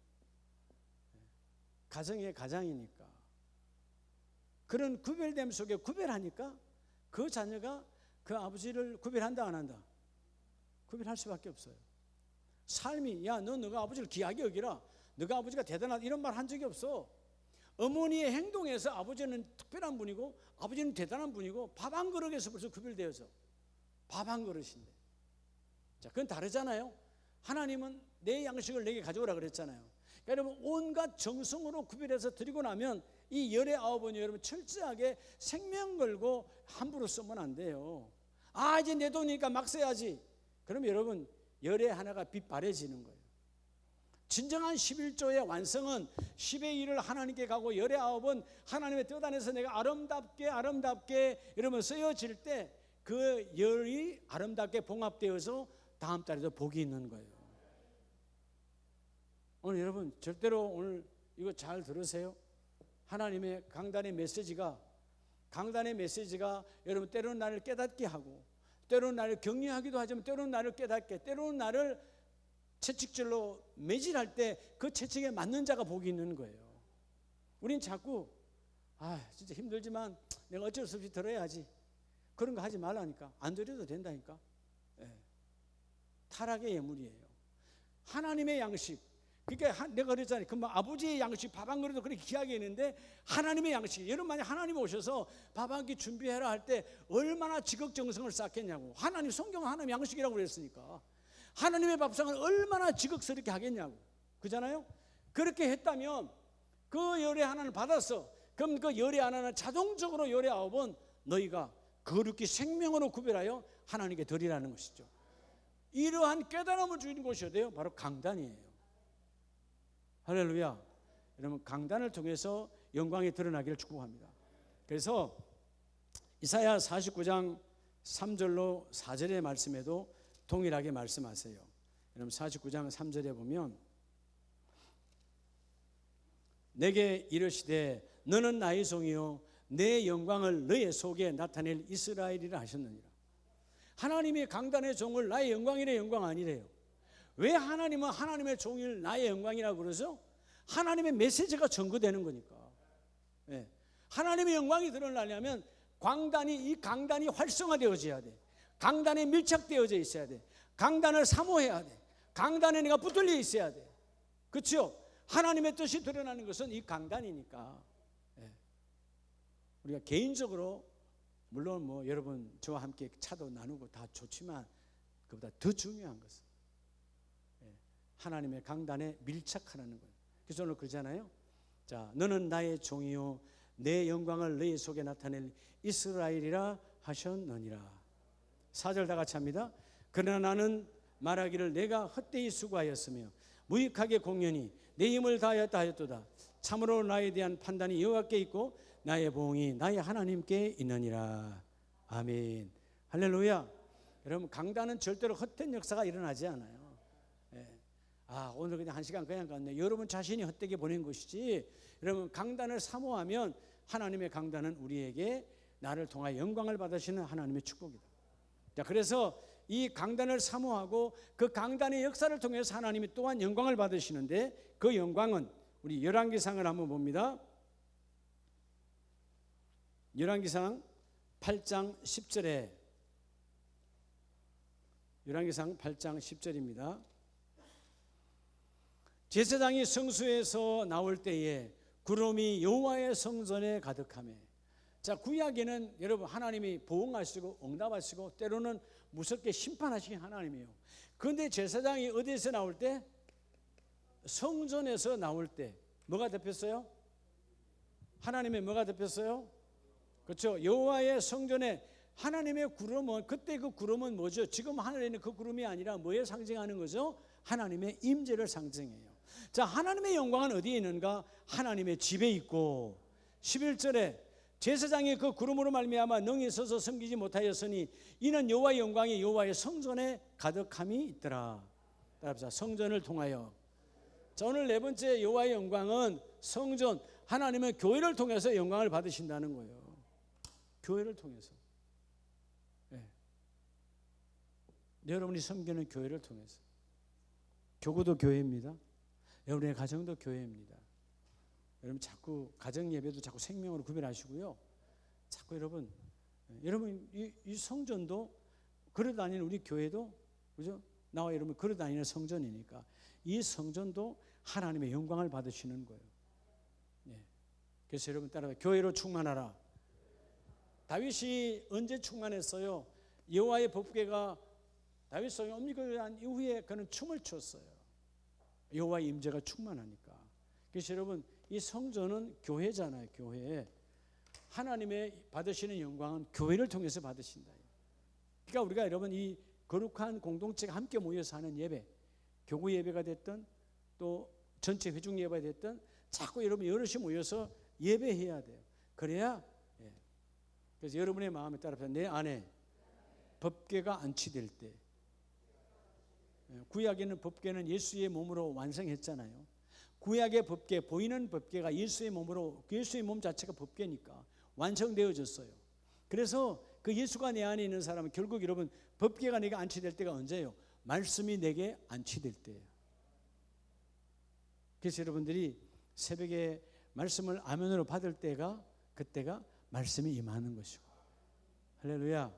가정의 가장이니까. 그런 구별됨 속에 구별하니까 그 자녀가 그 아버지를 구별한다 안 한다? 구별할 수밖에 없어요. 삶이, 너가 아버지를 귀하게 여기라, 너가 아버지가 대단하다, 이런 말 한 적이 없어. 어머니의 행동에서 아버지는 특별한 분이고 아버지는 대단한 분이고, 밥 한 그릇에서 벌써 구별되어서 밥 한 그릇인데. 자, 그건 다르잖아요. 하나님은 내 양식을 내게 가져오라 그랬잖아요. 그러니까 여러분 온갖 정성으로 구별해서 드리고 나면 이 열의 9은 여러분 철저하게 생명 걸고 함부로 쓰면 안 돼요. 이제 내 돈이니까 막 써야지. 그럼 여러분 열의 하나가 빗바래지는 거예요. 진정한 11조의 완성은 10의 1을 하나님께 가고 열의 9은 하나님의 뜻 안에서 내가 아름답게 여러분 쓰여질 때 그 열이 아름답게 봉합되어서 다음 달에도 복이 있는 거예요. 오늘 여러분 절대로 오늘 이거 잘 들으세요. 하나님의 강단의 메시지가 여러분 때로는 나를 깨닫게 하고, 때로는 나를 격려하기도 하지만 때로는 나를 깨닫게, 때로는 나를 채찍질로 매질할 때 그 채찍에 맞는 자가 복이 있는 거예요. 우린 자꾸 진짜 힘들지만 내가 어쩔 수 없이 들어야지, 그런 거 하지 말라니까. 안 들여도 된다니까. 타락의 예물이에요. 하나님의 양식, 그러니까 내가 그랬잖아요. 아버지의 양식 밥 한 그릇도 그렇게 귀하게 했는데, 하나님의 양식, 여러분 만약 하나님 오셔서 밥 한 끼 준비해라 할 때 얼마나 지극정성을 쌓겠냐고. 성경은 하나님 양식이라고 그랬으니까 하나님의 밥상을 얼마나 지극스럽게 하겠냐고. 그잖아요. 그렇게 했다면 그 열의 하나를 받았어. 그럼 그 열의 하나는 자동적으로 열의 9은 너희가 거룩히 생명으로 구별하여 하나님께 드리라는 것이죠. 이러한 깨달음을 주는 곳이 어디예요? 바로 강단이에요. 할렐루야. 여러분 강단을 통해서 영광이 드러나기를 축복합니다. 그래서 이사야 49장 3절로 4절의 말씀에도 동일하게 말씀하세요. 여러분 49장 3절에 보면, 내게 이르시되 너는 나의 종이요 내 영광을 너의 속에 나타낼 이스라엘이라 하셨느니라. 하나님이 강단의 종을 나의 영광이래 영광 아니래요. 왜 하나님은 하나님의 종일 나의 영광이라고 그러죠? 하나님의 메시지가 전거되는 거니까. 예. 하나님의 영광이 드러나려면 이 강단이 활성화되어져야 돼. 강단에 밀착되어져 있어야 돼. 강단을 사모해야 돼. 강단에 내가 붙들려 있어야 돼. 그렇죠? 하나님의 뜻이 드러나는 것은 이 강단이니까. 예. 우리가 개인적으로 물론 뭐 여러분 저와 함께 차도 나누고 다 좋지만 그보다 더 중요한 것은 하나님의 강단에 밀착하는 거예요. 그래서 오늘 그러잖아요. 자, 너는 나의 종이요 내 영광을 너희 속에 나타낼 이스라엘이라 하셨느니라. 4절 다 같이 합니다. 그러나 나는 말하기를 내가 헛되이 수고하였으며 무익하게 공연히 내 힘을 다하였다 하였도다. 참으로 나에 대한 판단이 여호와께 있고 나의 보응이 나의 하나님께 있느니라. 아멘. 할렐루야. 여러분 강단은 절대로 헛된 역사가 일어나지 않아요. 오늘 그냥 1시간 그냥 갔네. 여러분 자신이 헛되게 보낸 것이지. 여러분 강단을 사모하면 하나님의 강단은 우리에게 나를 통하여 영광을 받으시는 하나님의 축복이다. 자, 그래서 이 강단을 사모하고 그 강단의 역사를 통해서 하나님이 또한 영광을 받으시는데 그 영광은 우리 열왕기상을 한번 봅니다. 열왕기상 8장 10절에 열왕기상 8장 10절입니다. 제사장이 성소에서 나올 때에 구름이 여호와의 성전에 가득하며. 자, 구약에는 여러분 하나님이 보응하시고 응답하시고 때로는 무섭게 심판하시는 하나님이에요. 그런데 제사장이 어디에서 나올 때? 성전에서 나올 때 뭐가 덮였어요? 하나님의 뭐가 덮였어요? 그렇죠. 여호와의 성전에 하나님의 구름은, 그때 그 구름은 뭐죠? 지금 하늘에 있는 그 구름이 아니라 뭐에 상징하는 거죠? 하나님의 임재를 상징해요. 자, 하나님의 영광은 어디에 있는가? 하나님의 집에 있고. 11절에 제사장이 그 구름으로 말미암아 능히 서서 섬기지 못하였으니 이는 여호와의 영광이 여호와의 성전에 가득함이 있더라. 따라합시다. 성전을 통하여. 자, 오늘 네 번째 여호와의 영광은 성전, 하나님은 교회를 통해서 영광을 받으신다는 거예요. 교회를 통해서. 네. 여러분이 섬기는 교회를 통해서. 교구도 교회입니다. 여러분의 가정도 교회입니다. 여러분 자꾸 가정 예배도 자꾸 생명으로 구별하시고요. 자꾸 여러분 이 성전도 걸어 다니는 우리 교회도 그죠? 나와 여러분 걸어 다니는 성전이니까 이 성전도 하나님의 영광을 받으시는 거예요. 네. 그래서 여러분 따라서 교회로 충만하라. 다윗이 언제 충만했어요? 여호와의 법궤가 다윗 성에 옮겨간 이후에 그는 춤을 췄어요. 여호와의 임재가 충만하니까. 그래서 여러분 이 성전은 교회잖아요. 교회. 하나님의 받으시는 영광은 교회를 통해서 받으신다. 그러니까 우리가 여러분 이 거룩한 공동체가 함께 모여서 하는 예배, 교구 예배가 됐든 또 전체 회중 예배가 됐든 자꾸 여러분 여럿이 모여서 예배해야 돼요. 그래야 그래서 여러분의 마음에 따라서 내 안에 법궤가 안치될 때, 구약에는 법궤는 예수의 몸으로 완성했잖아요. 구약의 법궤, 보이는 법궤가 예수의 몸으로, 예수의 몸 자체가 법궤니까 완성되어졌어요. 그래서 그 예수가 내 안에 있는 사람은 결국 여러분 법궤가 내게 안치될 때가 언제예요? 말씀이 내게 안치될 때예요. 그래서 여러분들이 새벽에 말씀을 아멘으로 받을 때가, 그때가 말씀이 임하는 것이고. 할렐루야.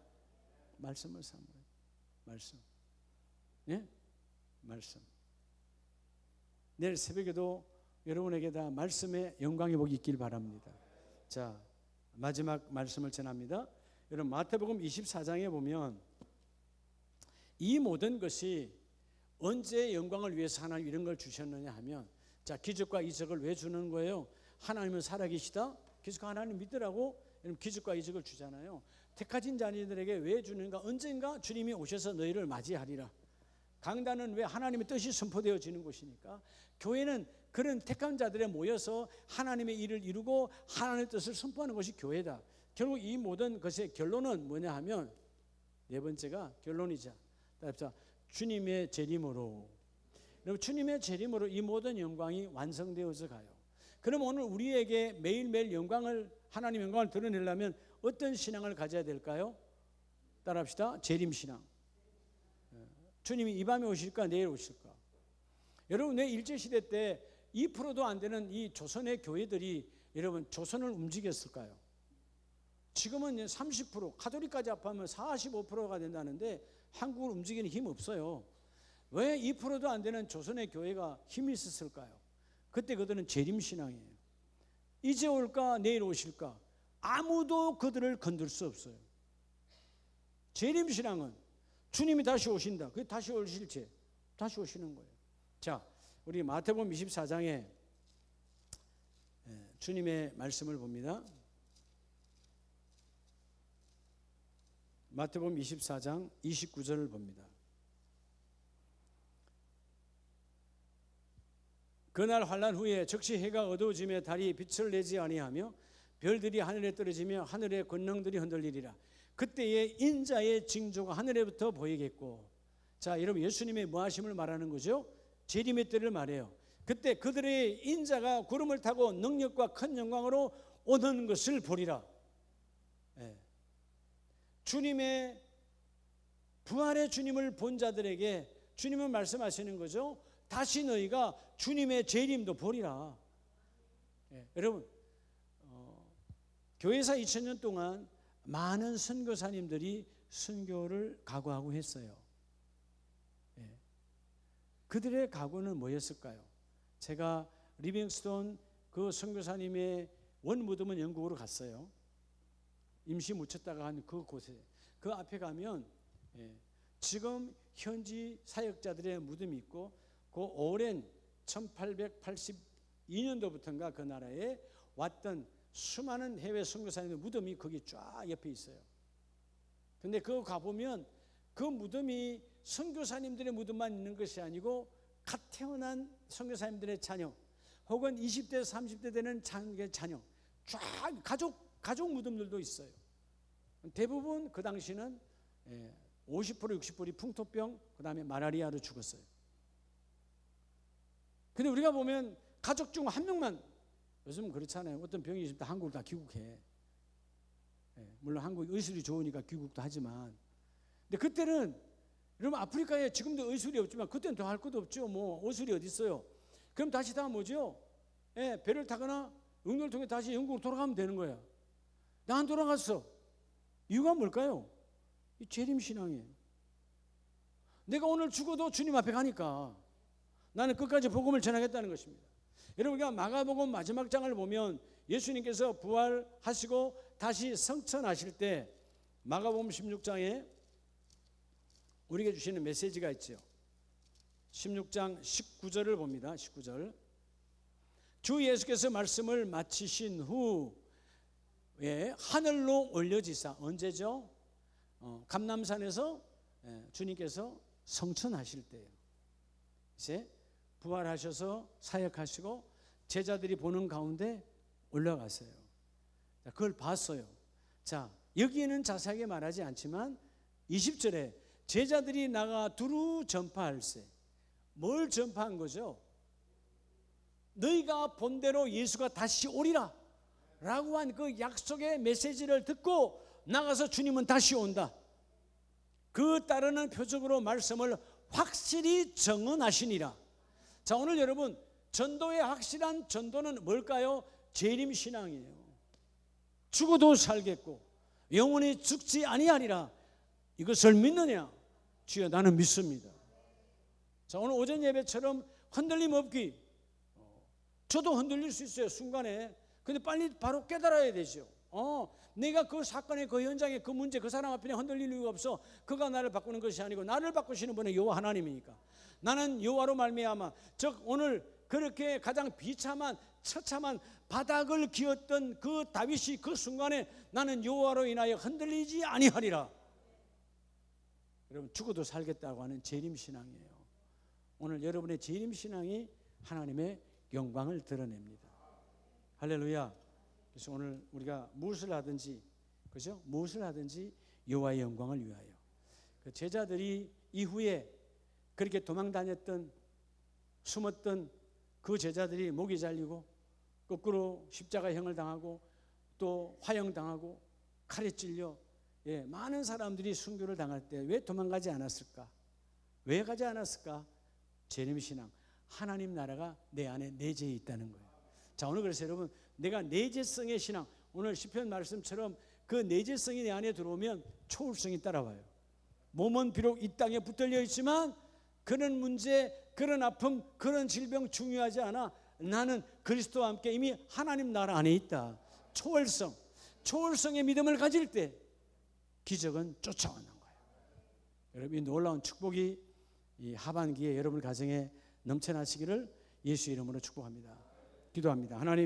말씀을 삼아요. 말씀. 예? 말씀. 내일 새벽에도 여러분에게 다 말씀의 영광의 복이 있길 바랍니다. 자, 마지막 말씀을 전합니다. 여러분 마태복음 24장에 보면 이 모든 것이 언제 영광을 위해서 하나님 이런 걸 주셨느냐 하면, 자, 기적과 이적을 왜 주는 거예요? 하나님은 살아계시다. 기적과 하나님 믿으라고 여러분 기적과 이적을 주잖아요. 택하신 자녀들에게 왜 주는가? 언젠가 주님이 오셔서 너희를 맞이하리라. 강단은 왜 하나님의 뜻이 선포되어지는 곳이니까, 교회는 그런 택한 자들에 모여서 하나님의 일을 이루고 하나님의 뜻을 선포하는 것이 교회다. 결국 이 모든 것의 결론은 뭐냐 하면, 네 번째가 결론이자 주님의 재림으로. 여러분 주님의 재림으로 이 모든 영광이 완성되어져 가요. 그럼 오늘 우리에게 매일매일 하나님 영광을 드러내려면 어떤 신앙을 가져야 될까요? 따라합시다. 재림신앙. 주님이 이 밤에 오실까 내일 오실까? 여러분, 왜 일제시대 때 2%도 안 되는 이 조선의 교회들이 여러분 조선을 움직였을까요? 지금은 30%, 가톨릭까지 합하면 45%가 된다는데 한국을 움직이는 힘 없어요. 왜 2%도 안 되는 조선의 교회가 힘이 있었을까요? 그때 그들은 재림신앙이에요. 이제 올까 내일 오실까? 아무도 그들을 건들 수 없어요. 재림신앙은 주님이 다시 오신다. 그게 다시 오실지 다시 오시는 거예요. 자, 우리 마태복음 24장에 주님의 말씀을 봅니다. 마태복음 24장 29절을 봅니다. 그날 환난 후에 즉시 해가 어두워지며 달이 빛을 내지 아니하며 별들이 하늘에 떨어지며 하늘의 권능들이 흔들리리라. 그때에 인자의 징조가 하늘에부터 보이겠고. 자, 여러분, 예수님의 무하심을 말하는 거죠. 재림의 때를 말해요. 그때 그들의 인자가 구름을 타고 능력과 큰 영광으로 오는 것을 보리라. 주님의 부활의 주님을 본 자들에게 주님은 말씀하시는 거죠. 다시 너희가 주님의 재림도 보리라. 여러분, 교회사 2000년 동안 많은 선교사님들이 선교를 각오하고 했어요. 그들의 각오는 뭐였을까요? 제가 리빙스톤 그 선교사님의 원무덤은 영국으로 갔어요. 임시 묻혔다가 한 그곳에, 그 앞에 가면 지금 현지 사역자들의 무덤이 있고, 그 오랜 1882년도부터인가 그 나라에 왔던 수많은 해외 선교사님의 무덤이 거기 쫙 옆에 있어요. 근데 그거 가보면 그 무덤이 선교사님들의 무덤만 있는 것이 아니고 갓 태어난 선교사님들의 자녀, 혹은 20대 30대 되는 자녀, 쫙 가족 무덤들도 있어요. 대부분 그 당시는 50% 60%이 풍토병, 그 다음에 말라리아로 죽었어요. 근데 우리가 보면 가족 중 한 명만, 요즘은 그렇잖아요. 어떤 병이 있으면 한국을 다 귀국해. 물론 한국 의술이 좋으니까 귀국도 하지만, 근데 그때는 여러분 아프리카에 지금도 의술이 없지만 그때는 더 할 것도 없죠. 뭐 의술이 어디 있어요? 그럼 다시 다 뭐죠? 배를 타거나 응도를 통해 다시 영국으로 돌아가면 되는 거야. 나 안 돌아갔어. 이유가 뭘까요? 이 재림신앙이에요. 내가 오늘 죽어도 주님 앞에 가니까 나는 끝까지 복음을 전하겠다는 것입니다. 여러분, 우리가 마가복음 마지막 장을 보면 예수님께서 부활하시고 다시 성천하실 때 마가복음 16장에 우리에게 주시는 메시지가 있죠. 16장 19절을 봅니다. 19절. 주 예수께서 말씀을 마치신 후에 하늘로 올려지사, 언제죠? 감람산에서 주님께서 성천하실 때예요. 이제 부활하셔서 사역하시고 제자들이 보는 가운데 올라갔어요. 그걸 봤어요. 자, 여기에는 자세하게 말하지 않지만 20절에 제자들이 나가 두루 전파할세. 뭘 전파한 거죠? 너희가 본대로 예수가 다시 오리라 라고 한 그 약속의 메시지를 듣고 나가서 주님은 다시 온다. 그 따르는 표적으로 말씀을 확실히 정언하시니라. 자, 오늘 여러분, 전도의 확실한 전도는 뭘까요? 재림신앙이에요. 죽어도 살겠고 영원히 죽지 아니하리라. 이것을 믿느냐? 주여, 나는 믿습니다. 자, 오늘 오전 예배처럼 흔들림 없기. 저도 흔들릴 수 있어요, 순간에. 근데 빨리 바로 깨달아야 되죠. 내가 그 사건의 그 현장에 그 문제, 그 사람 앞에 흔들릴 이유가 없어. 그가 나를 바꾸는 것이 아니고 나를 바꾸시는 분은 여호와 하나님이니까. 나는 여호와로 말미암아, 즉 오늘 그렇게 가장 비참한 처참한 바닥을 기었던 그 다윗이 그 순간에 나는 여호와로 인하여 흔들리지 아니하리라. 여러분, 죽어도 살겠다고 하는 재림신앙이에요. 오늘 여러분의 재림신앙이 하나님의 영광을 드러냅니다. 할렐루야. 그래서 오늘 우리가 무엇을 하든지, 그죠? 무엇을 하든지 여호와의 영광을 위하여. 그 제자들이 이후에 그렇게 도망 다녔던, 숨었던 그 제자들이 목이 잘리고 거꾸로 십자가형을 당하고 또 화형당하고 칼에 찔려 많은 사람들이 순교를 당할 때 왜 도망가지 않았을까? 왜 가지 않았을까? 제님의 신앙, 하나님 나라가 내 안에 내재해 있다는 거예요. 자, 오늘 그래서 여러분, 내가 내재성의 신앙, 오늘 시편 말씀처럼 그 내재성이 내 안에 들어오면 초월성이 따라와요. 몸은 비록 이 땅에 붙들려 있지만 그런 문제, 그런 아픔, 그런 질병 중요하지 않아. 나는 그리스도와 함께 이미 하나님 나라 안에 있다. 초월성, 초월성의 믿음을 가질 때 기적은 쫓아오는 거예요. 여러분, 이 놀라운 축복이 이 하반기에 여러분 가정에 넘쳐나시기를 예수 이름으로 축복합니다. 기도합니다. 하나님,